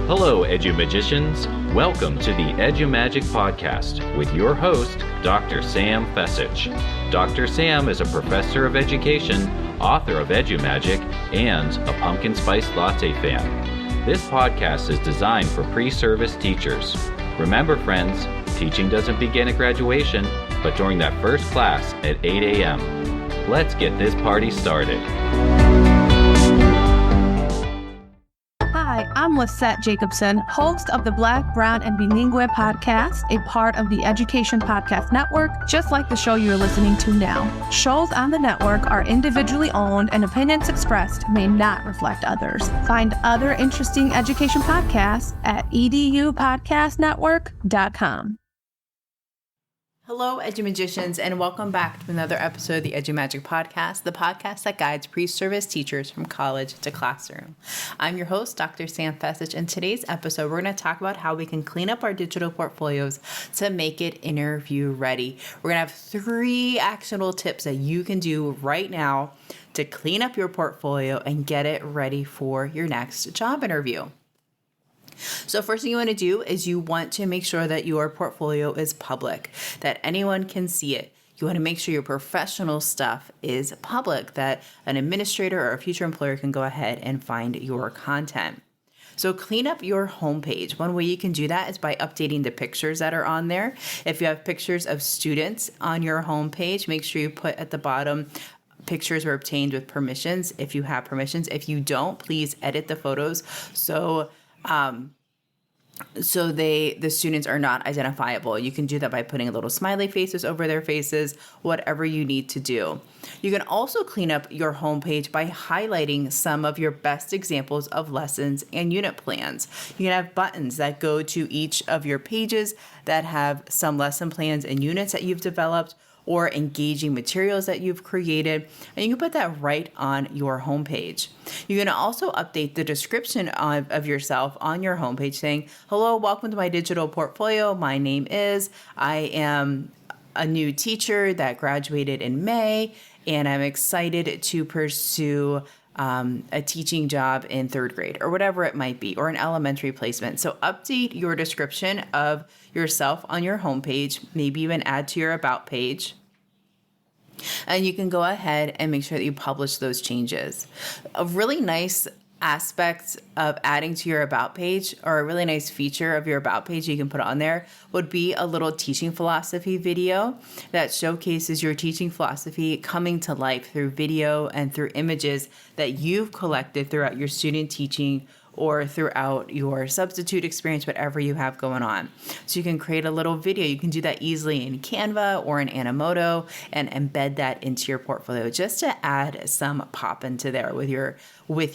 Hello, Edumagicians. Welcome to the Edumagic podcast with your host, Dr. Sam Fecich. Dr. Sam is a professor of education, author of Edumagic, and a pumpkin spice latte fan. This podcast is designed for pre-service teachers. Remember, friends, teaching doesn't begin at graduation, but during that first class at 8 a.m. Let's get this party started. Hi, I'm Lisette Jacobson, host of the Black, Brown, and Bilingue podcast, a part of the Education Podcast Network, just like the show you're listening to now. Shows on the network are individually owned and opinions expressed may not reflect others. Find other interesting education podcasts at edupodcastnetwork.com. Hello, Edumagicians, and welcome back to another episode of the Edumagic podcast, the podcast that guides pre-service teachers from college to classroom. I'm your host, Dr. Sam Fecich, and today's episode, we're going to talk about how we can clean up our digital portfolios to make it interview ready. We're going to have 3 actionable tips that you can do right now to clean up your portfolio and get it ready for your next job interview. So first thing you want to do is you want to make sure that your portfolio is public, that anyone can see it. You want to make sure your professional stuff is public, that an administrator or a future employer can go ahead and find your content. So clean up your homepage. One way you can do that is by updating the pictures that are on there. If you have pictures of students on your homepage, make sure you put at the bottom pictures were obtained with permissions if you have permissions. If you don't, please edit the photos so the students are not identifiable. You can do that by putting little smiley faces over their faces, whatever you need to do. You can also clean up your homepage by highlighting some of your best examples of lessons and unit plans. You can have buttons that go to each of your pages that have some lesson plans and units that you've developed, or engaging materials that you've created, and you can put that right on your homepage. You can also update the description of yourself on your homepage saying, hello, welcome to my digital portfolio. My name is, I am a new teacher that graduated in May, and I'm excited to pursue a teaching job in 3rd grade or whatever it might be, or an elementary placement. So update your description of yourself on your homepage, maybe even add to your about page. And you can go ahead and make sure that you publish those changes. A really nice aspect of adding to your about page, or a really nice feature of your about page you can put on there, would be a little teaching philosophy video that showcases your teaching philosophy coming to life through video and through images that you've collected throughout your student teaching or throughout your substitute experience, whatever you have going on. So you can create a little video. You can do that easily in Canva or in Animoto and embed that into your portfolio just to add some pop into there with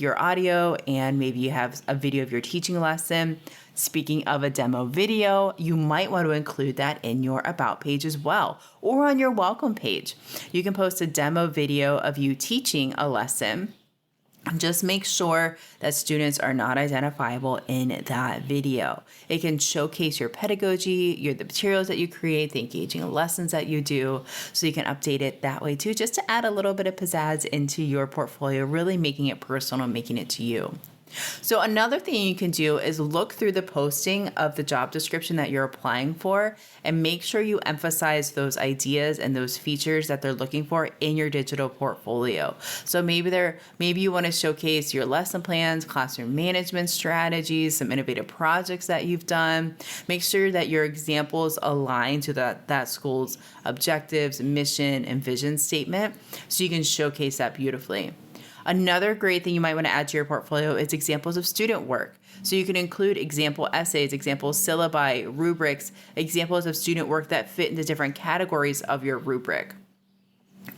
your audio, and maybe you have a video of your teaching lesson. Speaking of a demo video, you might want to include that in your about page as well, or on your welcome page. You can post a demo video of you teaching a lesson. Just make sure that students are not identifiable in that video. It can showcase your pedagogy, the materials that you create, the engaging lessons that you do, so you can update it that way too, just to add a little bit of pizzazz into your portfolio, really making it personal, making it to you. So another thing you can do is look through the posting of the job description that you're applying for and make sure you emphasize those ideas and those features that they're looking for in your digital portfolio. So maybe you want to showcase your lesson plans, classroom management strategies, some innovative projects that you've done. Make sure that your examples align to that school's objectives, mission, and vision statement so you can showcase that beautifully. Another great thing you might want to add to your portfolio is examples of student work. So you can include example essays, example syllabi, rubrics, examples of student work that fit into different categories of your rubric.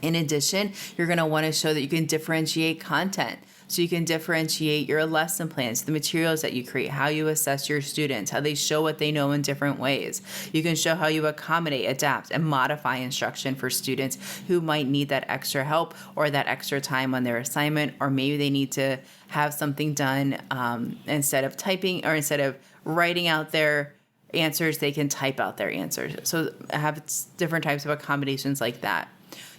In addition, you're going to want to show that you can differentiate content. So you can differentiate your lesson plans, the materials that you create, how you assess your students, how they show what they know in different ways. You can show how you accommodate, adapt, and modify instruction for students who might need that extra help or that extra time on their assignment, or maybe they need to have something done instead of typing, or instead of writing out their answers, they can type out their answers. So have different types of accommodations like that.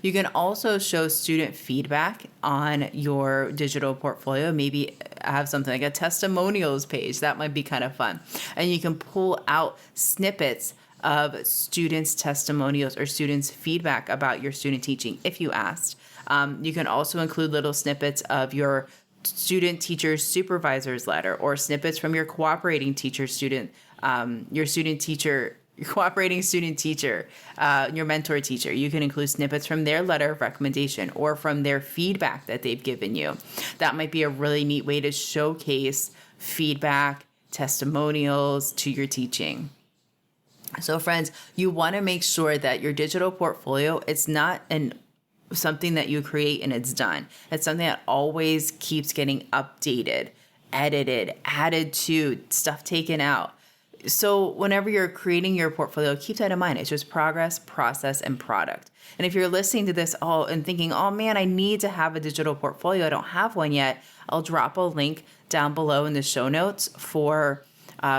You can also show student feedback on your digital portfolio. Maybe have something like a testimonials page. That might be kind of fun. And you can pull out snippets of students' testimonials or students' feedback about your student teaching if you asked. You can also include little snippets of your student teacher supervisor's letter or snippets from your cooperating teacher student, your cooperating student teacher, your mentor teacher. You can include snippets from their letter of recommendation or from their feedback that they've given you. That might be a really neat way to showcase feedback, testimonials to your teaching. So friends, you want to make sure that your digital portfolio, it's not something that you create and it's done. It's something that always keeps getting updated, edited, added to, stuff taken out. So whenever you're creating your portfolio, keep that in mind. It's just progress, process, and product. And if you're listening to this all and thinking, oh man, I need to have a digital portfolio, I don't have one yet, I'll drop a link down below in the show notes for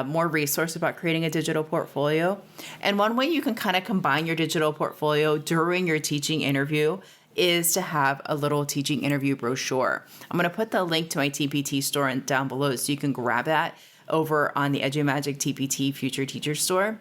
more resources about creating a digital portfolio. And one way you can kind of combine your digital portfolio during your teaching interview is to have a little teaching interview brochure. I'm going to put the link to my TPT store down below so you can grab that over on the Edumagic TPT Future Teacher Store.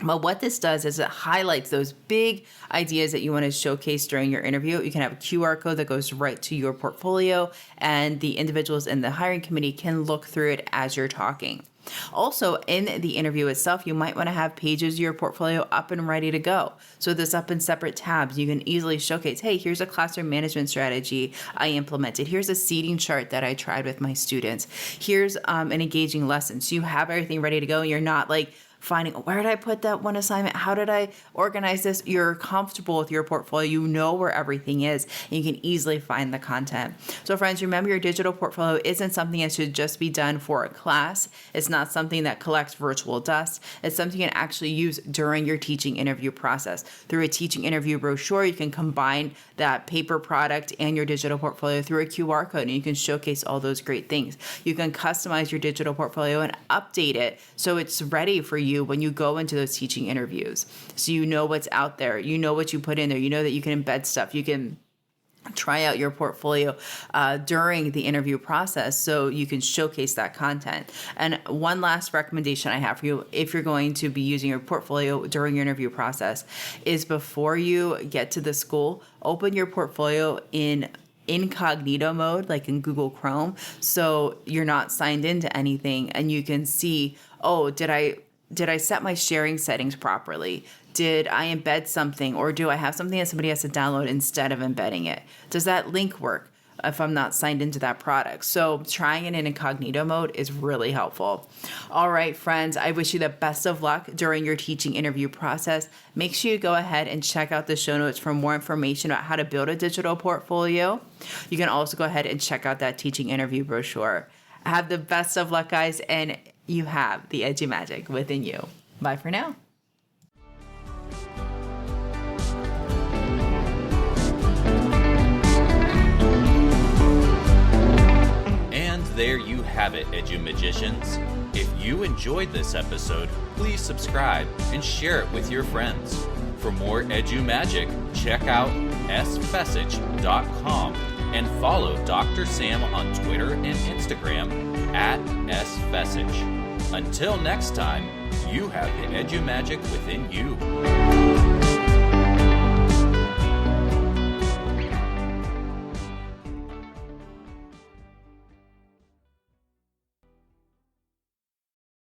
But what this does is it highlights those big ideas that you want to showcase during your interview. You can have a QR code that goes right to your portfolio, and the individuals in the hiring committee can look through it as you're talking. Also, in the interview itself, you might want to have pages of your portfolio up and ready to go. So this up in separate tabs, you can easily showcase, hey, here's a classroom management strategy I implemented. Here's a seating chart that I tried with my students. Here's an engaging lesson. So you have everything ready to go and you're not like finding, where did I put that one assignment? How did I organize this? You're comfortable with your portfolio. You know where everything is, and you can easily find the content. So friends, remember your digital portfolio isn't something that should just be done for a class. It's not something that collects virtual dust. It's something you can actually use during your teaching interview process. Through a teaching interview brochure, you can combine that paper product and your digital portfolio through a QR code, and you can showcase all those great things. You can customize your digital portfolio and update it so it's ready for you when you go into those teaching interviews. So you know what's out there, you know what you put in there, you know that you can embed stuff, you can try out your portfolio during the interview process so you can showcase that content. And one last recommendation I have for you, if you're going to be using your portfolio during your interview process, is before you get to the school, open your portfolio in incognito mode, like in Google Chrome, so you're not signed into anything and you can see, oh, did I set my sharing settings properly? Did I embed something, or do I have something that somebody has to download instead of embedding it? Does that link work if I'm not signed into that product? So trying it in incognito mode is really helpful. All right, friends, I wish you the best of luck during your teaching interview process. Make sure you go ahead and check out the show notes for more information about how to build a digital portfolio. You can also go ahead and check out that teaching interview brochure. Have the best of luck, guys, and you have the Edumagic within you. Bye for now. And there you have it, Edumagicians. If you enjoyed this episode, please subscribe and share it with your friends. For more Edumagic, check out sfecich.com and follow Dr. Sam on Twitter and Instagram @sfecich. Until next time, you have the Edumagic within you.